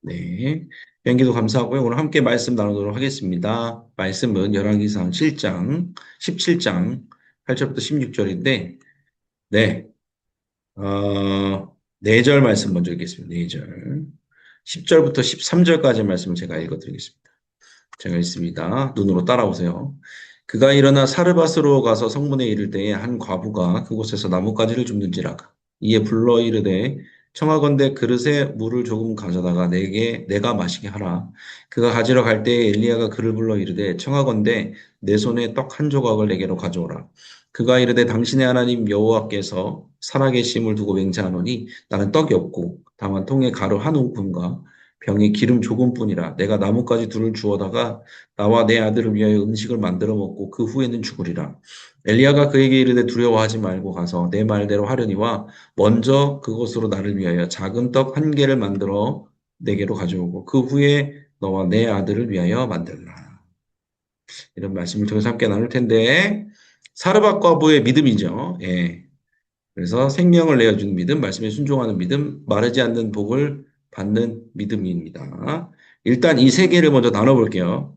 네. 연기도 감사하고요. 오늘 함께 말씀 나누도록 하겠습니다. 말씀은 열왕기상 7장, 17장 8절부터 16절인데, 네. 4절 말씀 먼저 읽겠습니다. 4절. 10절부터 13절까지 말씀을 제가 읽어드리겠습니다. 제가 읽습니다. 눈으로 따라오세요. 그가 일어나 사르밧으로 가서 성문에 이를 때에 한 과부가 그곳에서 나뭇가지를 줍는지라. 이에 불러 이르되 청하건대 그릇에 물을 조금 가져다가 내가 마시게 하라. 그가 가지러 갈 때에 엘리야가 그를 불러 이르되 청하건대 내 손에 떡 한 조각을 내게로 가져오라. 그가 이르되 당신의 하나님 여호와께서 살아계심을 두고 맹세하노니 나는 떡이 없고 다만 통에 가루 한 움큼과 병에 기름 조금뿐이라. 내가 나뭇가지 둘을 주워다가 나와 내 아들을 위하여 음식을 만들어 먹고 그 후에는 죽으리라. 엘리야가 그에게 이르되 두려워하지 말고 가서 내 말대로 하려니와 먼저 그것으로 나를 위하여 작은 떡 한 개를 만들어 내게로 가져오고 그 후에 너와 내 아들을 위하여 만들라. 이런 말씀을 통해서 함께 나눌 텐데 사르밧 과부의 믿음이죠. 예. 그래서 생명을 내어주는 믿음, 말씀에 순종하는 믿음, 마르지 않는 복을 받는 믿음입니다. 일단 이 세 개를 먼저 나눠볼게요.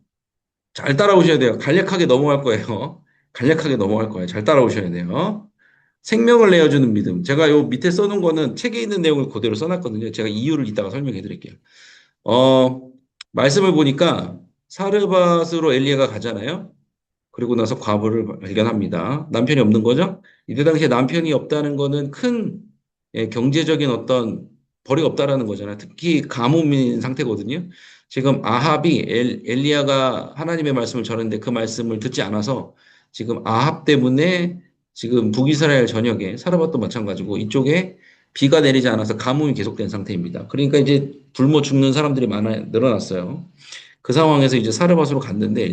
잘 따라오셔야 돼요. 간략하게 넘어갈 거예요. 간략하게 넘어갈 거예요. 잘 따라오셔야 돼요. 생명을 내어주는 믿음. 제가 요 밑에 써놓은 거는 책에 있는 내용을 그대로 써놨거든요. 제가 이유를 이따가 설명해 드릴게요. 어, 말씀을 보니까 사르밧으로 엘리야가 가잖아요. 그리고 나서 과부를 발견합니다. 남편이 없는 거죠? 이때 당시에 남편이 없다는 거는 큰 경제적인 어떤 벌이 없다라는 거잖아요. 특히 가뭄인 상태거든요. 지금 아합이 엘리야가 하나님의 말씀을 전했는데 그 말씀을 듣지 않아서 지금 아합 때문에 지금 북이스라엘 전역에 사르밧도 마찬가지고 이쪽에 비가 내리지 않아서 가뭄이 계속된 상태입니다. 그러니까 이제 굶어 죽는 사람들이 늘어났어요. 그 상황에서 이제 사르밧으로 갔는데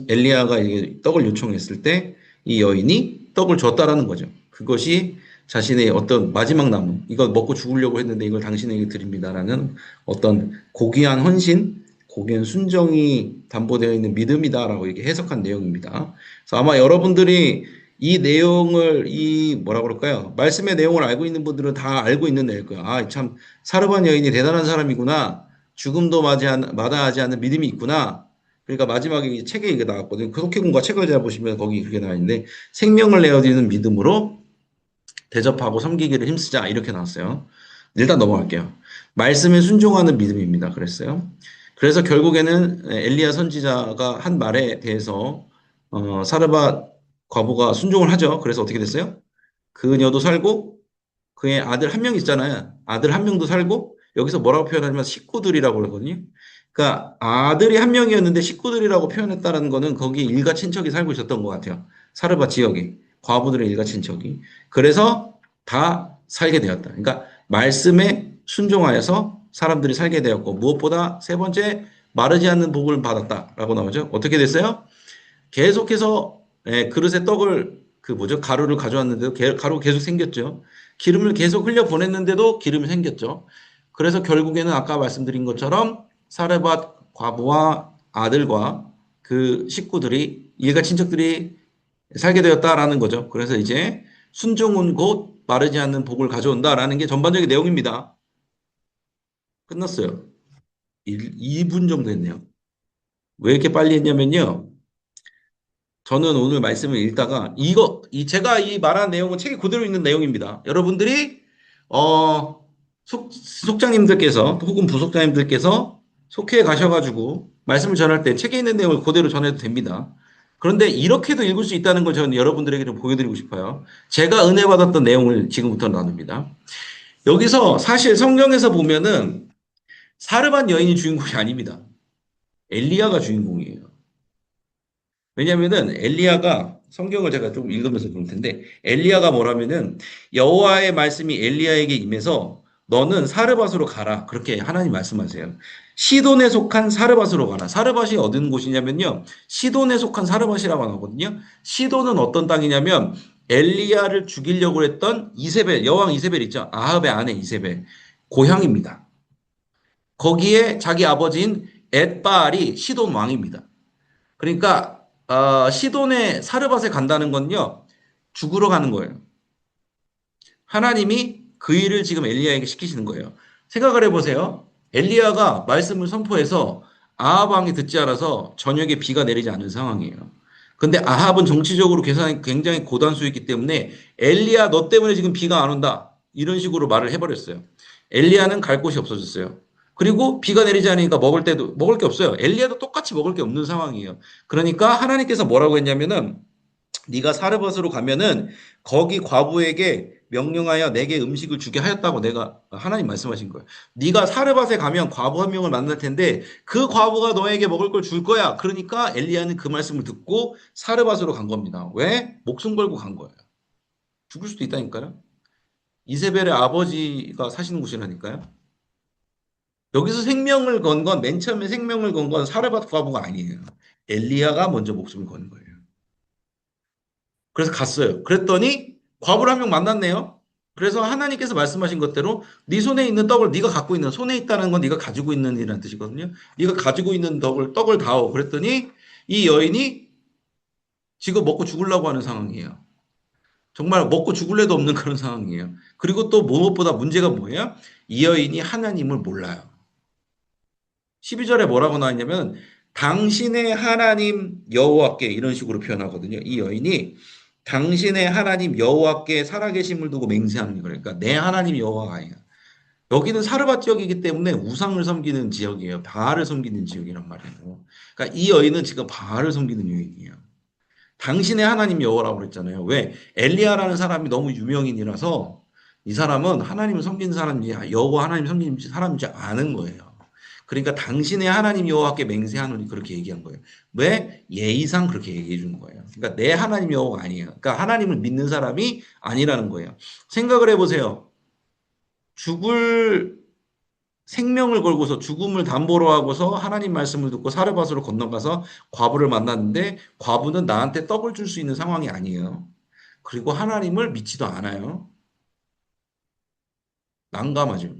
엘리야가 이게 떡을 요청했을 때 이 여인이 떡을 줬다라는 거죠. 그것이 자신의 어떤 마지막 남은 이거 먹고 죽으려고 했는데 이걸 당신에게 드립니다라는 어떤 고귀한 헌신, 고귀한 순정이 담보되어 있는 믿음이다라고 이렇게 해석한 내용입니다. 그래서 아마 여러분들이 이 내용을 이 뭐라 그럴까요? 말씀의 내용을 알고 있는 분들은 다 알고 있는 내용일 거예요. 아, 참 사르밧 여인이 대단한 사람이구나. 죽음도 마다하지 않는 믿음이 있구나. 그러니까 마지막에 이 책에 이게 나왔거든요. 그속해군과 책을 잘 보시면 거기 그게 나와 있는데 생명을 내어주는 믿음으로 대접하고 섬기기를 힘쓰자 이렇게 나왔어요. 일단 넘어갈게요. 말씀에 순종하는 믿음입니다. 그랬어요. 그래서 결국에는 엘리야 선지자가 한 말에 대해서 사르밧 과부가 순종을 하죠. 그래서 어떻게 됐어요? 그녀도 살고 그의 아들 한 명 있잖아요. 아들 한 명도 살고 여기서 뭐라고 표현하냐면 식구들이라고 그러거든요. 그러니까 아들이 한 명이었는데 식구들이라고 표현했다는 거는 거기 일가 친척이 살고 있었던 것 같아요. 사르밧 지역에 과부들의 일가 친척이. 그래서 다 살게 되었다. 그러니까 말씀에 순종하여서 사람들이 살게 되었고 무엇보다 세 번째 마르지 않는 복을 받았다라고 나오죠. 어떻게 됐어요? 계속해서 그릇에 떡을 그 뭐죠? 가루를 가져왔는데도 가루 계속 생겼죠. 기름을 계속 흘려 보냈는데도 기름이 생겼죠. 그래서 결국에는 아까 말씀드린 것처럼 사레밧 과부와 아들과 그 식구들이 일가 친척들이 살게 되었다라는 거죠. 그래서 이제 순종은 곧 마르지 않는 복을 가져온다라는 게 전반적인 내용입니다. 끝났어요. 2분 정도 했네요. 왜 이렇게 빨리 했냐면요. 저는 오늘 말씀을 읽다가 제가 이 말한 내용은 책에 그대로 있는 내용입니다. 여러분들이 속장님들께서 혹은 부속장님들께서 속회에 가셔가지고 말씀을 전할 때 책에 있는 내용을 그대로 전해도 됩니다. 그런데 이렇게도 읽을 수 있다는 걸 저는 여러분들에게 좀 보여드리고 싶어요. 제가 은혜 받았던 내용을 지금부터 나눕니다. 여기서 사실 성경에서 보면은 사르밧 여인이 주인공이 아닙니다. 엘리야가 주인공이에요. 왜냐면은 엘리야가 성경을 제가 좀 읽으면서 볼 텐데 엘리야가 뭐라면은 여호와의 말씀이 엘리야에게 임해서 너는 사르밧으로 가라. 그렇게 하나님 말씀하세요. 시돈에 속한 사르밧으로 가라. 사르밧이 어떤 곳이냐면요. 시돈에 속한 사르밧이라고 하거든요. 시돈은 어떤 땅이냐면 엘리야를 죽이려고 했던 이세벨, 여왕 이세벨 있죠. 아합의 아내 이세벨. 고향입니다. 거기에 자기 아버지인 엣바알이 시돈 왕입니다. 그러니까 시돈의 사르밧에 간다는 건요. 죽으러 가는 거예요. 하나님이 그 일을 지금 엘리야에게 시키시는 거예요. 생각을 해보세요. 엘리야가 말씀을 선포해서 아합 왕이 듣지 않아서 저녁에 비가 내리지 않은 상황이에요. 근데 아합은 정치적으로 계산이 굉장히 고단수였기 때문에 엘리야 너 때문에 지금 비가 안 온다. 이런 식으로 말을 해버렸어요. 엘리야는 갈 곳이 없어졌어요. 그리고 비가 내리지 않으니까 먹을 때도 먹을 게 없어요. 엘리야도 똑같이 먹을 게 없는 상황이에요. 그러니까 하나님께서 뭐라고 했냐면은 네가 사르밧으로 가면은 거기 과부에게 명령하여 내게 음식을 주게 하였다고 내가 하나님 말씀하신 거예요. 네가 사르밧에 가면 과부 한 명을 만날 텐데 그 과부가 너에게 먹을 걸 줄 거야. 그러니까 엘리야는 그 말씀을 듣고 사르밧으로 간 겁니다. 왜? 목숨 걸고 간 거예요. 죽을 수도 있다니까요. 이세벨의 아버지가 사시는 곳이라니까요. 여기서 생명을 건 건 맨 처음에 생명을 건 건 사르밧 과부가 아니에요. 엘리야가 먼저 목숨을 건 거예요. 그래서 갔어요. 그랬더니 과부를 한 명 만났네요. 그래서 하나님께서 말씀하신 것대로 네 손에 있는 떡을 네가 갖고 있는 손에 있다는 건 네가 가지고 있는 이라는 뜻이거든요. 네가 가지고 있는 떡을 다오. 그랬더니 이 여인이 지금 먹고 죽으려고 하는 상황이에요. 정말 먹고 죽을래도 없는 그런 상황이에요. 그리고 또 무엇보다 문제가 뭐예요? 이 여인이 하나님을 몰라요. 12절에 뭐라고 나왔냐면 당신의 하나님 여호와께 이런 식으로 표현하거든요. 이 여인이 당신의 하나님 여호와께 살아계심을 두고 맹세하는 거예요. 그러니까 내 하나님 여호와가 아니야. 여기는 사르밧 지역이기 때문에 우상을 섬기는 지역이에요. 바알을 섬기는 지역이란 말이에요. 그러니까 이 여인은 지금 바알을 섬기는 여인이에요. 당신의 하나님 여호와라고 그랬잖아요. 왜? 엘리야라는 사람이 너무 유명인이라서 이 사람은 하나님을 섬기는 사람인지 여호와 하나님 섬기는 사람인지 아는 거예요. 그러니까 당신의 하나님 여호와께 맹세하노니 그렇게 얘기한 거예요. 왜? 예의상 그렇게 얘기해 주는 거예요. 그러니까 내 하나님 여호와가 아니에요. 그러니까 하나님을 믿는 사람이 아니라는 거예요. 생각을 해보세요. 죽을 생명을 걸고서 죽음을 담보로 하고서 하나님 말씀을 듣고 사르밧으로 건너가서 과부를 만났는데 과부는 나한테 떡을 줄 수 있는 상황이 아니에요. 그리고 하나님을 믿지도 않아요. 난감하죠.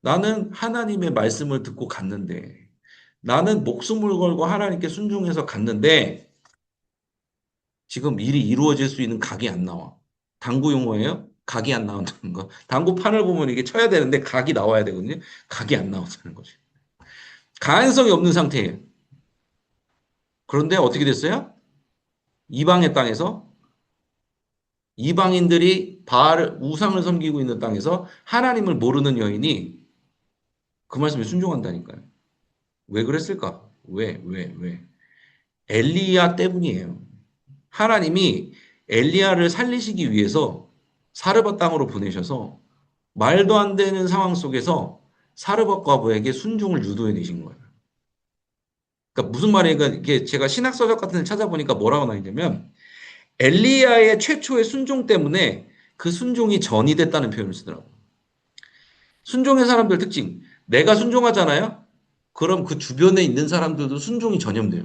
나는 하나님의 말씀을 듣고 갔는데 나는 목숨을 걸고 하나님께 순종해서 갔는데 지금 일이 이루어질 수 있는 각이 안 나와. 당구 용어예요? 각이 안 나온다는 거. 당구판을 보면 이게 쳐야 되는데 각이 나와야 되거든요. 각이 안 나온다는 거죠. 가능성이 없는 상태예요. 그런데 어떻게 됐어요? 이방의 땅에서 이방인들이 바알 우상을 섬기고 있는 땅에서 하나님을 모르는 여인이 그 말씀에 순종한다니까요. 왜 그랬을까? 왜? 엘리야 때문이에요. 하나님이 엘리야를 살리시기 위해서 사르밧 땅으로 보내셔서 말도 안 되는 상황 속에서 사르밧 과부에게 순종을 유도해 내신 거예요. 그러니까 무슨 말이에요? 그러니까 이게 제가 신학서적 같은 데 찾아보니까 뭐라고 나있냐면 엘리야의 최초의 순종 때문에 그 순종이 전이 됐다는 표현을 쓰더라고요. 순종의 사람들 특징. 내가 순종하잖아요? 그럼 그 주변에 있는 사람들도 순종이 전염돼요.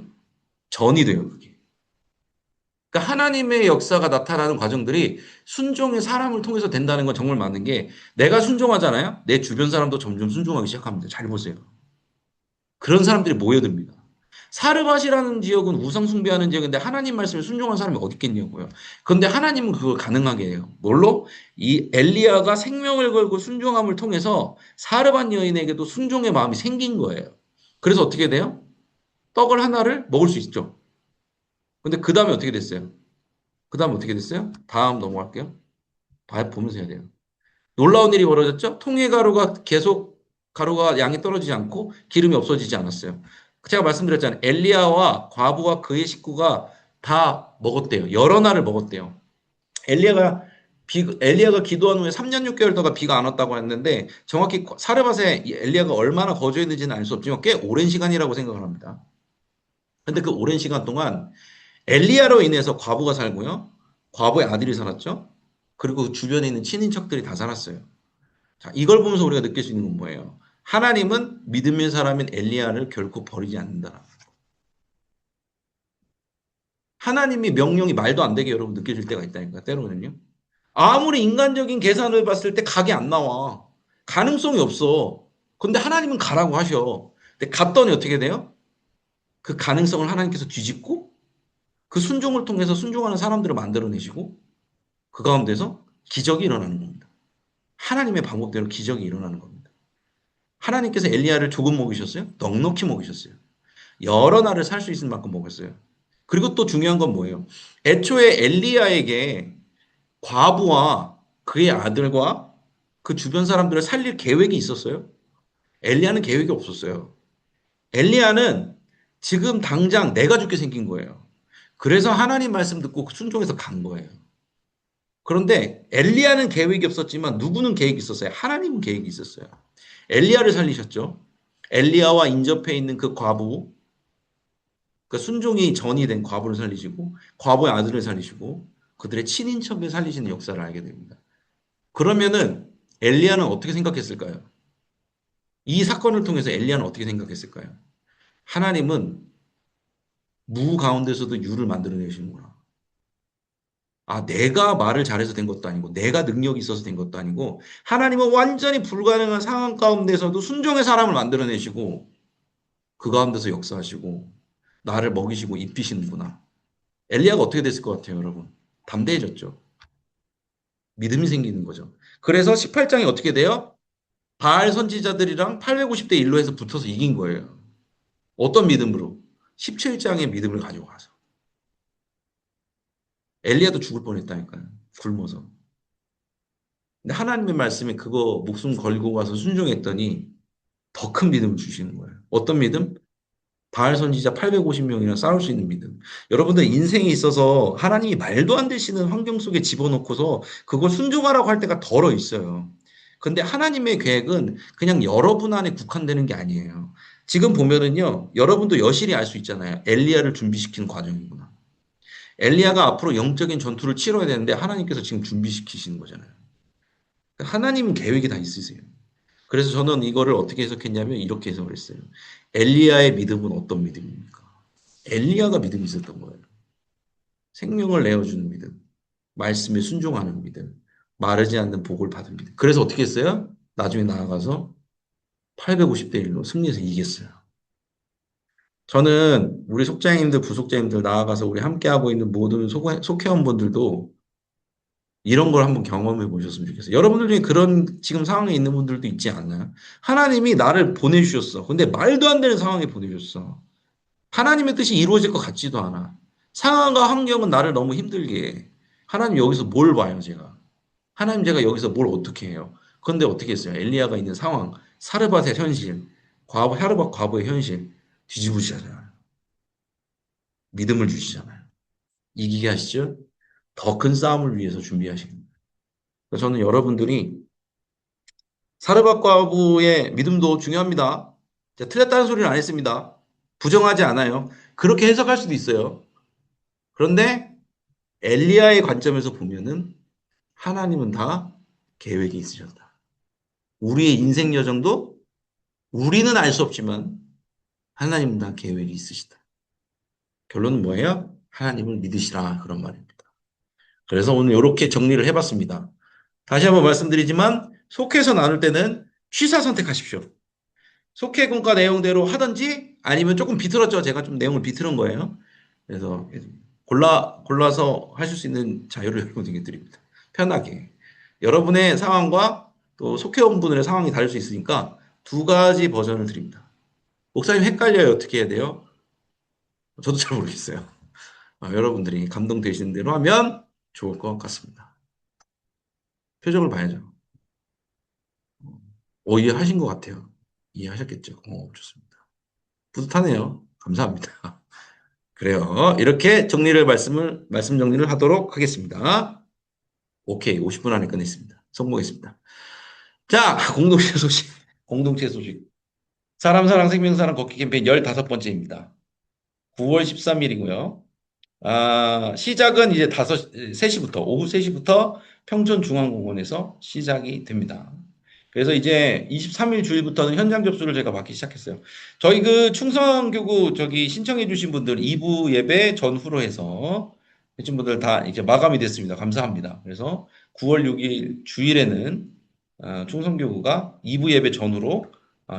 전이 돼요, 그게. 그러니까 하나님의 역사가 나타나는 과정들이 순종의 사람을 통해서 된다는 건 정말 맞는 게 내가 순종하잖아요? 내 주변 사람도 점점 순종하기 시작합니다. 잘 보세요. 그런 사람들이 모여듭니다. 사르밧이라는 지역은 우상 숭배하는 지역인데 하나님 말씀에 순종한 사람이 어디 있겠냐고요. 그런데 하나님은 그걸 가능하게 해요. 뭘로? 이 엘리야가 생명을 걸고 순종함을 통해서 사르밧 여인에게도 순종의 마음이 생긴 거예요. 그래서 어떻게 돼요? 떡을 하나를 먹을 수 있죠. 근데 그 다음에 어떻게 됐어요? 그 다음에 어떻게 됐어요? 다음 넘어갈게요. 보면서 해야 돼요. 놀라운 일이 벌어졌죠? 통의 가루가 계속 가루가 양이 떨어지지 않고 기름이 없어지지 않았어요. 제가 말씀드렸잖아요. 엘리야와 과부와 그의 식구가 다 먹었대요. 여러 날을 먹었대요. 엘리야가 엘리야가 기도한 후에 3년 6개월 동안 비가 안 왔다고 했는데 정확히 사르밧에 엘리야가 얼마나 거주했는지는 알 수 없지만 꽤 오랜 시간이라고 생각을 합니다. 근데 그 오랜 시간 동안 엘리야로 인해서 과부가 살고요. 과부의 아들이 살았죠. 그리고 그 주변에 있는 친인척들이 다 살았어요. 자, 이걸 보면서 우리가 느낄 수 있는 건 뭐예요? 하나님은 믿음의 사람인 엘리야를 결코 버리지 않는다. 하나님이 명령이 말도 안 되게 여러분 느껴질 때가 있다니까, 때로는요. 아무리 인간적인 계산을 봤을 때 각이 안 나와. 가능성이 없어. 근데 하나님은 가라고 하셔. 근데 갔더니 어떻게 돼요? 그 가능성을 하나님께서 뒤집고 그 순종을 통해서 순종하는 사람들을 만들어내시고 그 가운데서 기적이 일어나는 겁니다. 하나님의 방법대로 기적이 일어나는 겁니다. 하나님께서 엘리야를 조금 먹이셨어요? 넉넉히 먹이셨어요. 여러 날을 살 수 있을 만큼 먹였어요. 그리고 또 중요한 건 뭐예요? 애초에 엘리야에게 과부와 그의 아들과 그 주변 사람들을 살릴 계획이 있었어요? 엘리야는 계획이 없었어요. 엘리야는 지금 당장 내가 죽게 생긴 거예요. 그래서 하나님 말씀 듣고 순종해서 간 거예요. 그런데 엘리야는 계획이 없었지만 누구는 계획이 있었어요? 하나님은 계획이 있었어요. 엘리야를 살리셨죠. 엘리야와 인접해 있는 그 과부, 그 순종이 전이 된 과부를 살리시고 과부의 아들을 살리시고 그들의 친인척을 살리시는 역사를 알게 됩니다. 그러면은 엘리야는 어떻게 생각했을까요? 이 사건을 통해서 엘리야는 어떻게 생각했을까요? 하나님은 무 가운데서도 유를 만들어내시는구나. 아, 내가 말을 잘해서 된 것도 아니고, 내가 능력이 있어서 된 것도 아니고, 하나님은 완전히 불가능한 상황 가운데서도 순종의 사람을 만들어내시고, 그 가운데서 역사하시고, 나를 먹이시고 입히시는구나. 엘리야가 어떻게 됐을 것 같아요, 여러분? 담대해졌죠. 믿음이 생기는 거죠. 그래서 18장이 어떻게 돼요? 바알 선지자들이랑 850대 1로 해서 붙어서 이긴 거예요. 어떤 믿음으로? 17장의 믿음을 가지고 가서. 엘리야도 죽을 뻔했다니까요. 굶어서. 근데 하나님의 말씀에 그거 목숨 걸고 가서 순종했더니 더 큰 믿음을 주시는 거예요. 어떤 믿음? 바알 선지자 850명이랑 싸울 수 있는 믿음. 여러분들 인생에 있어서 하나님이 말도 안 되시는 환경 속에 집어넣고서 그걸 순종하라고 할 때가 덜어 있어요. 근데 하나님의 계획은 그냥 여러분 안에 국한되는 게 아니에요. 지금 보면은요, 여러분도 여실히 알 수 있잖아요. 엘리야를 준비시키는 과정이구나. 엘리야가 앞으로 영적인 전투를 치러야 되는데 하나님께서 지금 준비시키시는 거잖아요. 하나님은 계획이 다 있으세요. 그래서 저는 이거를 어떻게 해석했냐면 이렇게 해석을 했어요. 엘리야의 믿음은 어떤 믿음입니까? 엘리야가 믿음이 있었던 거예요. 생명을 내어주는 믿음, 말씀에 순종하는 믿음, 마르지 않는 복을 받은 믿음. 그래서 어떻게 했어요? 나중에 나아가서 850대 1로 승리해서 이겼어요. 저는 우리 속자님들, 부속자님들 나아가서 우리 함께하고 있는 모든 속회원분들도 이런 걸 한번 경험해 보셨으면 좋겠어요. 여러분들 중에 그런 지금 상황에 있는 분들도 있지 않나요? 하나님이 나를 보내주셨어. 근데 말도 안 되는 상황에 보내주셨어. 하나님의 뜻이 이루어질 것 같지도 않아. 상황과 환경은 나를 너무 힘들게 해. 하나님 여기서 뭘 봐요, 제가? 하나님 제가 여기서 뭘 어떻게 해요? 그런데 어떻게 했어요? 엘리야가 있는 상황, 사르밧의 현실, 사르밧 과부의 현실 뒤집으시잖아요. 믿음을 주시잖아요. 이기게 하시죠? 더 큰 싸움을 위해서 준비하십니다. 저는 여러분들이 사르밧 과부의 믿음도 중요합니다. 제가 틀렸다는 소리는 안 했습니다. 부정하지 않아요. 그렇게 해석할 수도 있어요. 그런데 엘리야의 관점에서 보면은 하나님은 다 계획이 있으셨다. 우리의 인생 여정도 우리는 알 수 없지만 하나님은 다 계획이 있으시다. 결론은 뭐예요? 하나님을 믿으시라 그런 말입니다. 그래서 오늘 이렇게 정리를 해봤습니다. 다시 한번 말씀드리지만 속해서 나눌 때는 취사 선택하십시오. 속해 공과 내용대로 하든지 아니면 조금 비틀었죠. 제가 좀 내용을 비틀은 거예요. 그래서 골라서 하실 수 있는 자유를 여러분에게 드립니다. 편하게. 여러분의 상황과 또 속해온 분들의 상황이 다를 수 있으니까 두 가지 버전을 드립니다. 목사님 헷갈려요. 어떻게 해야 돼요? 저도 잘 모르겠어요. 여러분들이 감동되시는 대로 하면 좋을 것 같습니다. 표정을 봐야죠. 이해하신 것 같아요. 이해하셨겠죠? 좋습니다. 뿌듯하네요. 감사합니다. 그래요. 이렇게 말씀 정리를 하도록 하겠습니다. 오케이. 50분 안에 끝냈습니다. 성공했습니다. 자, 공동체 소식. 공동체 소식. 사람, 사랑, 생명사랑 걷기 캠페인 15번째입니다. 9월 13일이고요. 시작은 이제 3시부터, 오후 3시부터 평촌중앙공원에서 시작이 됩니다. 그래서 이제 23일 주일부터는 현장 접수를 제가 받기 시작했어요. 저희 그 충성교구 저기 신청해 주신 분들 2부 예배 전후로 해서 해준 분들 다 이제 마감이 됐습니다. 감사합니다. 그래서 9월 6일 주일에는 충성교구가 2부 예배 전후로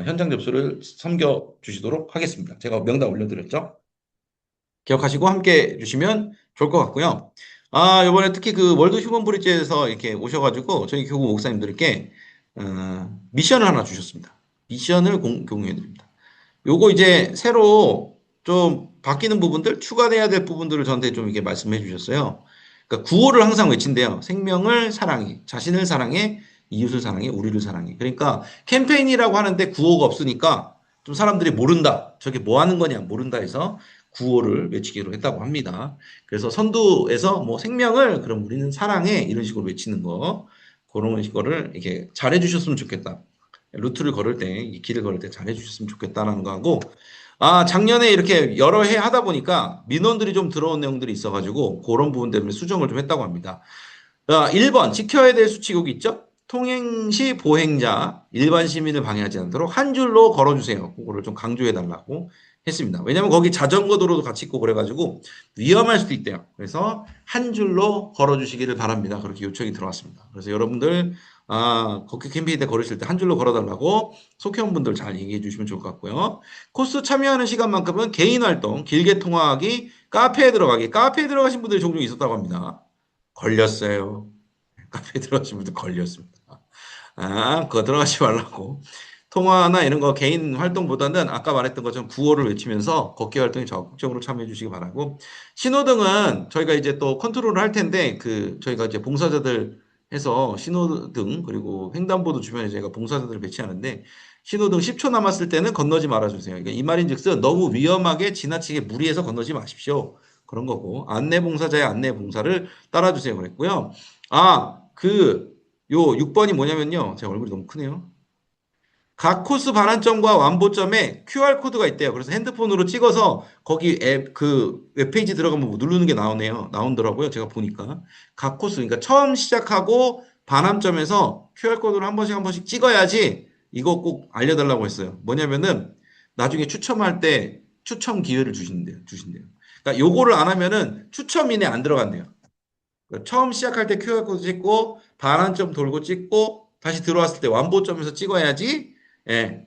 현장 접수를 섬겨 주시도록 하겠습니다. 제가 명단 올려드렸죠. 기억하시고 함께 해주시면 좋을 것 같고요. 이번에 특히 그 월드 휴먼 브릿지에서 이렇게 오셔가지고 저희 교구 목사님들께 미션을 하나 주셨습니다. 미션을 공유해 드립니다. 요거 이제 새로 좀 바뀌는 부분들, 추가돼야 될 부분들을 저한테 좀 이렇게 말씀해 주셨어요. 그러니까 구호를 항상 외친대요. 생명을 사랑해, 자신을 사랑해, 이웃을 사랑해, 우리를 사랑해. 그러니까 캠페인이라고 하는데 구호가 없으니까 좀 사람들이 모른다. 저게 뭐 하는 거냐 모른다 해서 구호를 외치기로 했다고 합니다. 그래서 선두에서 뭐 생명을 그럼 우리는 사랑해 이런 식으로 외치는 거 그런 거를 이렇게 잘해 주셨으면 좋겠다. 루트를 걸을 때, 이 길을 걸을 때 잘해 주셨으면 좋겠다라는 거 하고, 작년에 이렇게 여러 해 하다 보니까 민원들이 좀 들어온 내용들이 있어가지고, 그런 부분 때문에 수정을 좀 했다고 합니다. 1번, 지켜야 될 수칙이 있죠? 통행 시 보행자, 일반 시민을 방해하지 않도록 한 줄로 걸어주세요. 그거를 좀 강조해달라고 했습니다. 왜냐면 거기 자전거 도로도 같이 있고 그래가지고 위험할 수도 있대요. 그래서 한 줄로 걸어주시기를 바랍니다. 그렇게 요청이 들어왔습니다. 그래서 여러분들, 걷기 캠페인 때 걸으실 때 한 줄로 걸어달라고 속회원분들 잘 얘기해 주시면 좋을 것 같고요. 코스 참여하는 시간만큼은 개인 활동, 길게 통화하기, 카페에 들어가신 분들이 종종 있었다고 합니다. 걸렸어요. 카페에 들어가신 분들 걸렸습니다. 그거 들어가지 말라고. 통화나 이런 거 개인 활동보다는 아까 말했던 것처럼 구호를 외치면서 걷기 활동에 적극적으로 참여해 주시기 바라고. 신호등은 저희가 이제 또 컨트롤을 할 텐데, 저희가 이제 봉사자들 해서 신호등, 그리고 횡단보도 주변에 저희가 봉사자들을 배치하는데, 신호등 10초 남았을 때는 건너지 말아주세요. 그러니까 이 말인 즉슨 너무 위험하게 지나치게 무리해서 건너지 마십시오. 그런 거고, 안내봉사자의 안내봉사를 따라주세요. 그랬고요. 요 6번이 뭐냐면요. 제 얼굴이 너무 크네요. 각 코스 반환점과 완보점에 QR코드가 있대요. 그래서 핸드폰으로 찍어서 거기 웹페이지 들어가면 뭐 누르는 게 나오더라고요. 제가 보니까. 각 코스, 그러니까 처음 시작하고 반환점에서 QR코드를 한 번씩 찍어야지 이거 꼭 알려달라고 했어요. 뭐냐면은 나중에 추첨할 때 추첨 기회를 주신대요. 그러니까 요거를 안 하면은 추첨인에 안 들어간대요. 그러니까 처음 시작할 때 QR코드 찍고 반환점 돌고 찍고 다시 들어왔을 때 완보점에서 찍어야지 예,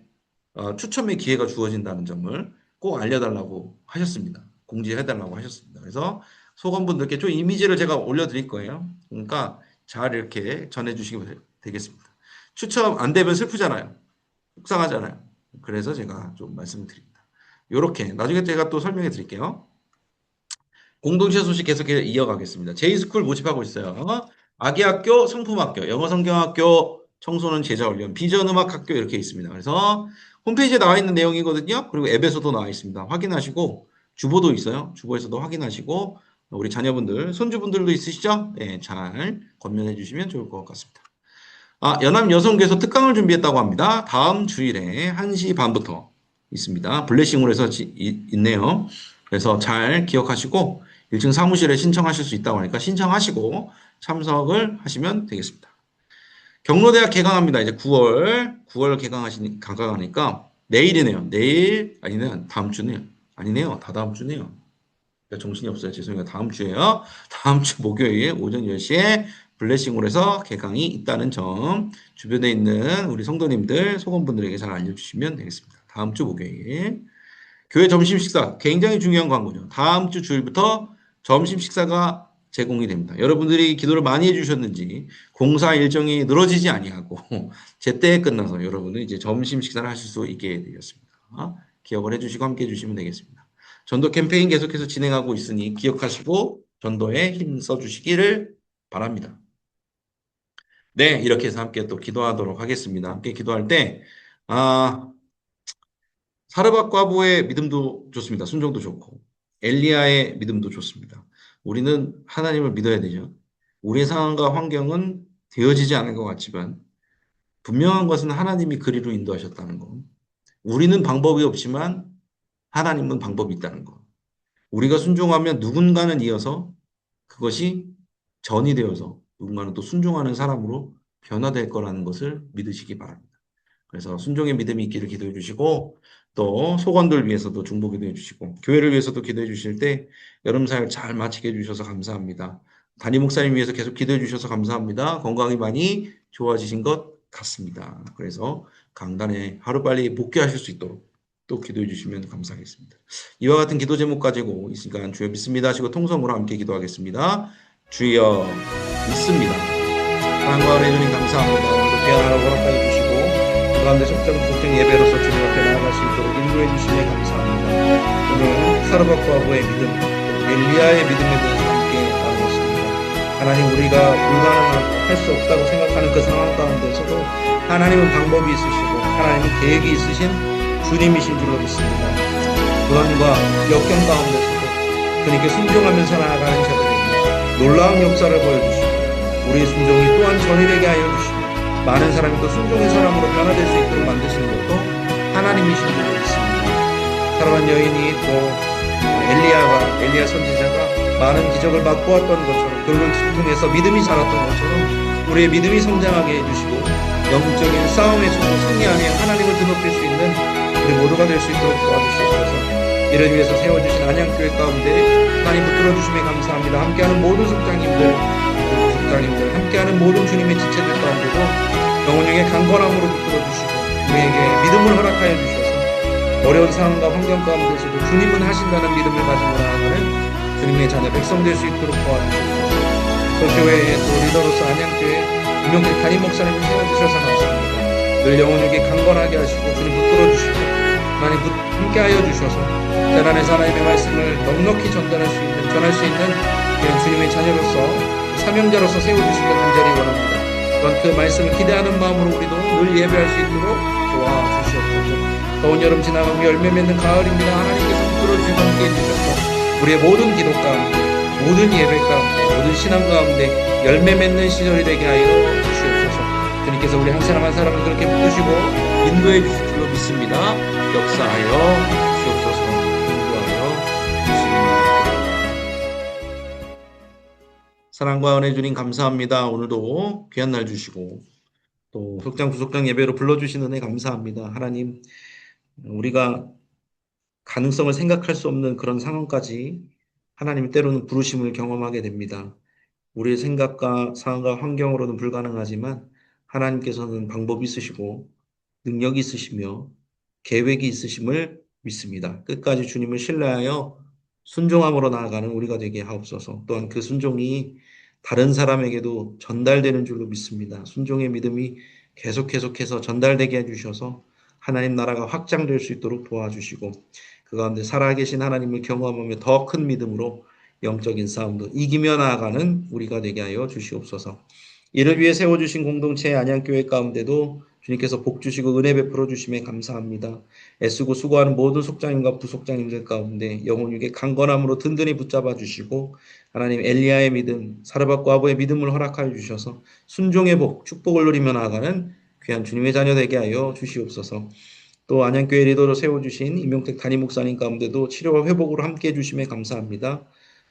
추첨의 기회가 주어진다는 점을 꼭 알려달라고 하셨습니다. 공지해달라고 하셨습니다. 그래서 소감분들께 좀 이미지를 제가 올려드릴 거예요. 그러니까 잘 이렇게 전해주시면 되겠습니다. 추첨 안 되면 슬프잖아요. 속상하잖아요. 그래서 제가 좀 말씀을 드립니다. 이렇게 나중에 제가 또 설명해 드릴게요. 공동체 소식 계속해서 이어가겠습니다. 제이스쿨 모집하고 있어요. 아기학교, 성품학교, 영어성경학교, 청소년 제자훈련, 비전음악학교 이렇게 있습니다. 그래서 홈페이지에 나와 있는 내용이거든요. 그리고 앱에서도 나와 있습니다. 확인하시고 주보도 있어요. 주보에서도 확인하시고 우리 자녀분들, 손주분들도 있으시죠? 네, 잘 권면해 주시면 좋을 것 같습니다. 연합여성교에서 특강을 준비했다고 합니다. 다음 주일에 1시 반부터 있습니다. 블레싱으로 해서 있네요. 그래서 잘 기억하시고 1층 사무실에 신청하실 수 있다고 하니까 신청하시고 참석을 하시면 되겠습니다. 경로대학 개강합니다. 이제 9월 개강하니까 내일이네요. 내일, 아니네, 다음 주네요. 아니네요. 다 다음 주네요. 정신이 없어요. 죄송해요. 다음 주에요. 다음 주 목요일 오전 10시에 블레싱으로 해서 개강이 있다는 점 주변에 있는 우리 성도님들, 소금분들에게 잘 알려주시면 되겠습니다. 다음 주 목요일. 교회 점심 식사 굉장히 중요한 광고죠. 다음 주 주일부터 점심 식사가 제공이 됩니다. 여러분들이 기도를 많이 해주셨는지 공사 일정이 늘어지지 아니하고 제때에 끝나서 여러분은 이제 점심 식사를 하실 수 있게 되었습니다. 기억을 해주시고 함께 해주시면 되겠습니다. 전도 캠페인 계속해서 진행하고 있으니 기억하시고 전도에 힘 써주시기를 바랍니다. 네, 이렇게 해서 함께 또 기도하도록 하겠습니다. 함께 기도할 때, 사르밧 과부의 믿음도 좋습니다. 순종도 좋고 엘리야의 믿음도 좋습니다. 우리는 하나님을 믿어야 되죠. 우리의 상황과 환경은 되어지지 않은 것 같지만 분명한 것은 하나님이 그리로 인도하셨다는 것. 우리는 방법이 없지만 하나님은 방법이 있다는 것. 우리가 순종하면 누군가는 이어서 그것이 전이 되어서 누군가는 또 순종하는 사람으로 변화될 거라는 것을 믿으시기 바랍니다. 그래서 순종의 믿음이 있기를 기도해 주시고 또 소관들 위해서도 중보 기도해 주시고 교회를 위해서도 기도해 주실 때 여름 사역 잘 마치게 해 주셔서 감사합니다. 담임 목사님 위해서 계속 기도해 주셔서 감사합니다. 건강이 많이 좋아지신 것 같습니다. 그래서 강단에 하루빨리 복귀하실 수 있도록 또 기도해 주시면 감사하겠습니다. 이와 같은 기도 제목 가지고 이 시간 주여 믿습니다 하시고 통성으로 함께 기도하겠습니다. 주여 믿습니다. 사랑과 은혜 주님 감사합니다. 오늘도 귀한 하루 허락하여 주시고 그 가운데 속정 예배로서 주님 앞에 나아갈 수 있도록 인도해 주시니 감사합니다. 오늘 사르밧과부의 믿음, 엘리야의 믿음에 대해서 함께 나누었습니다. 하나님, 우리가 불가능하고 할 수 없다고 생각하는 그 상황 가운데서도 하나님은 방법이 있으시고 하나님은 계획이 있으신 주님이신 줄로 믿습니다. 불안과 역경 가운데서도 그에게 순종하며 살아가는 자들에게 놀라운 역사를 보여주시고 우리의 순종이 또한 전이되게 하여 주시고 많은 사람이 또 순종의 사람으로 변화될 수 있도록 만드시는 것도 하나님이신 줄로 믿습니다. 사랑하는 여인이 또 엘리야 선지자가 많은 기적을 맛보았던 것처럼 그걸 통해서 믿음이 자랐던 것처럼 우리의 믿음이 성장하게 해주시고 영적인 싸움에서도 승리하며 하나님을 드높일 수 있는 우리 모두가 될 수 있도록 도와주시옵소서. 이를 위해서 세워주신 안양교회 가운데 하나님 붙들어 주심에 감사합니다. 함께하는 모든 속장님들, 함께하는 모든 주님의 지체들 가운데도 영혼 중에 강건함으로 붙들어 주시고 우리에게 믿음을 허락하여 주셔서 어려운 상황과 환경 가운데서도 주님은 하신다는 믿음을 가지고 나아가는 주님의 자녀 백성 될 수 있도록 도와주시옵소서. 그 교회의 또 리더로서 안양교회 김용택 담임 목사님을 세워주셔서 감사합니다. 늘 영혼 중에 강건하게 하시고 주님 붙들어 주시고 하나님 함께하여 주셔서 재난에서 하나님의 말씀을 넉넉히 전할 수 있는 주님의 자녀로서 사명자로서 세워주시길 간절히 원합니다. 또한 그 말씀을 기대하는 마음으로 우리도 늘 예배할 수 있도록 도와주시옵소서. 더운 여름 지나가고 열매 맺는 가을입니다. 하나님께서 붙들어주시고 함께해 주셔서 우리의 모든 기도 가운데, 모든 예배 가운데, 모든 신앙 가운데 열매 맺는 시절이 되게 하여 주시옵소서. 주님께서 우리 한 사람 한 사람을 그렇게 붙드시고 인도해 주실 줄로 믿습니다. 역사하여 주시옵소서. 사랑과 은혜 주님 감사합니다. 오늘도 귀한 날 주시고 또 속장 부속장 예배로 불러주신 은혜 감사합니다. 하나님, 우리가 가능성을 생각할 수 없는 그런 상황까지 하나님 때로는 부르심을 경험하게 됩니다. 우리의 생각과 상황과 환경으로는 불가능하지만 하나님께서는 방법이 있으시고 능력이 있으시며 계획이 있으심을 믿습니다. 끝까지 주님을 신뢰하여 순종함으로 나아가는 우리가 되게 하옵소서. 또한 그 순종이 다른 사람에게도 전달되는 줄로 믿습니다. 순종의 믿음이 계속해서 전달되게 해주셔서 하나님 나라가 확장될 수 있도록 도와주시고 그 가운데 살아계신 하나님을 경험하며 더 큰 믿음으로 영적인 싸움도 이기며 나아가는 우리가 되게 하여 주시옵소서. 이를 위해 세워주신 공동체 안양교회 가운데도 주님께서 복 주시고 은혜 베풀어 주심에 감사합니다. 애쓰고 수고하는 모든 속장님과 부속장님들 가운데 영혼 위에 강건함으로 든든히 붙잡아 주시고 하나님 엘리야의 믿음, 사르밧과부의 믿음을 허락하여 주셔서 순종의 복, 축복을 누리며 나아가는 귀한 주님의 자녀 되게 하여 주시옵소서. 또 안양교회 리더로 세워주신 임용택 담임 목사님 가운데도 치료와 회복으로 함께해 주심에 감사합니다.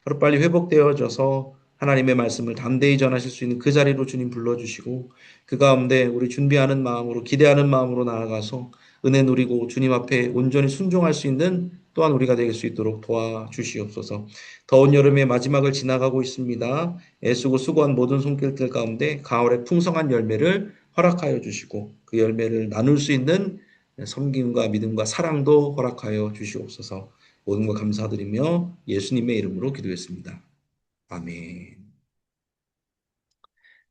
하루빨리 회복되어져서 하나님의 말씀을 담대히 전하실 수 있는 그 자리로 주님 불러주시고 그 가운데 우리 준비하는 마음으로 기대하는 마음으로 나아가서 은혜 누리고 주님 앞에 온전히 순종할 수 있는 또한 우리가 될 수 있도록 도와주시옵소서. 더운 여름의 마지막을 지나가고 있습니다. 애쓰고 수고한 모든 손길들 가운데 가을의 풍성한 열매를 허락하여 주시고 그 열매를 나눌 수 있는 섬김과 믿음과 사랑도 허락하여 주시옵소서. 모든 것 감사드리며 예수님의 이름으로 기도했습니다. 아멘.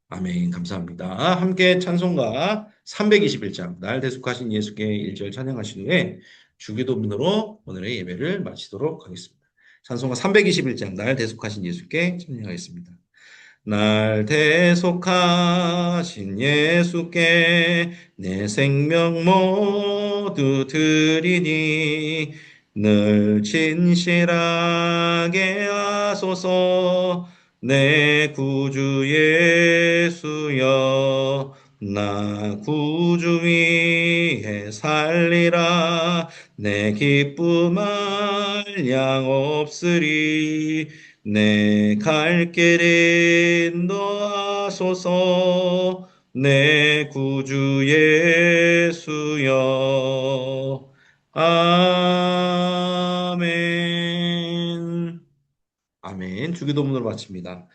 아멘. 감사합니다. 함께 찬송가 321장 날 대속하신 예수께 1절 찬양하신 후에 주기도문으로 오늘의 예배를 마치도록 하겠습니다. 찬송가 321장 날 대속하신 예수께 찬양하겠습니다. 날 대속하신 예수께 내 생명 모두 드리니 늘 진실하게 하소서. 내 구주 예수여 나 구주 위에 살리라. 내 기쁨 한량 없으리. 내 갈 길 인도하소서. 내 구주 예수여 아멘. 아멘. 주기도문으로 마칩니다.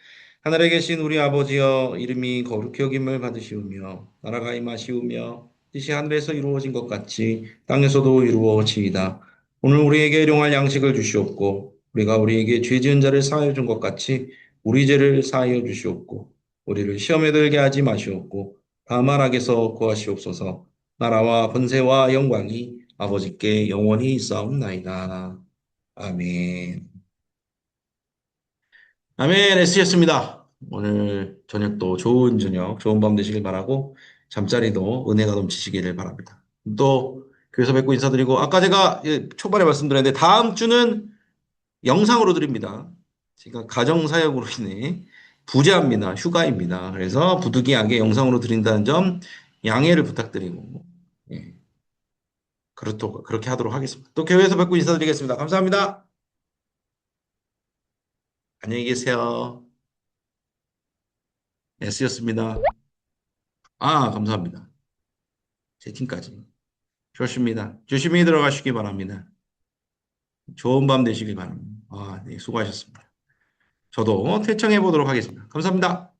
하늘에 계신 우리 아버지여 이름이 거룩히 여김을 받으시오며 나라가 임하시오며 뜻이 하늘에서 이루어진 것 같이 땅에서도 이루어지이다. 오늘 우리에게 일용할 양식을 주시옵고 우리가 우리에게 죄 지은 자를 사하여 준 것 같이 우리 죄를 사하여 주시옵고 우리를 시험에 들게 하지 마시옵고 다만 악에서 구하시옵소서. 나라와 권세와 영광이 아버지께 영원히 있사옵나이다. 아멘. 아멘. 애쓰셨습니다. 오늘 저녁도 좋은 저녁, 좋은 밤 되시길 바라고 잠자리도 은혜가 넘치시기를 바랍니다. 또 교회에서 뵙고 인사드리고 아까 제가 초반에 말씀드렸는데 다음 주는 영상으로 드립니다. 제가 가정사역으로 인해 부재합니다. 휴가입니다. 그래서 부득이하게 영상으로 드린다는 점 양해를 부탁드리고 예, 그렇게 하도록 하겠습니다. 또 교회에서 뵙고 인사드리겠습니다. 감사합니다. 안녕히 계세요. S였습니다. 감사합니다. 채팅까지. 좋습니다. 조심히 들어가시기 바랍니다. 좋은 밤 되시기 바랍니다. 네, 수고하셨습니다. 저도 퇴청해 보도록 하겠습니다. 감사합니다.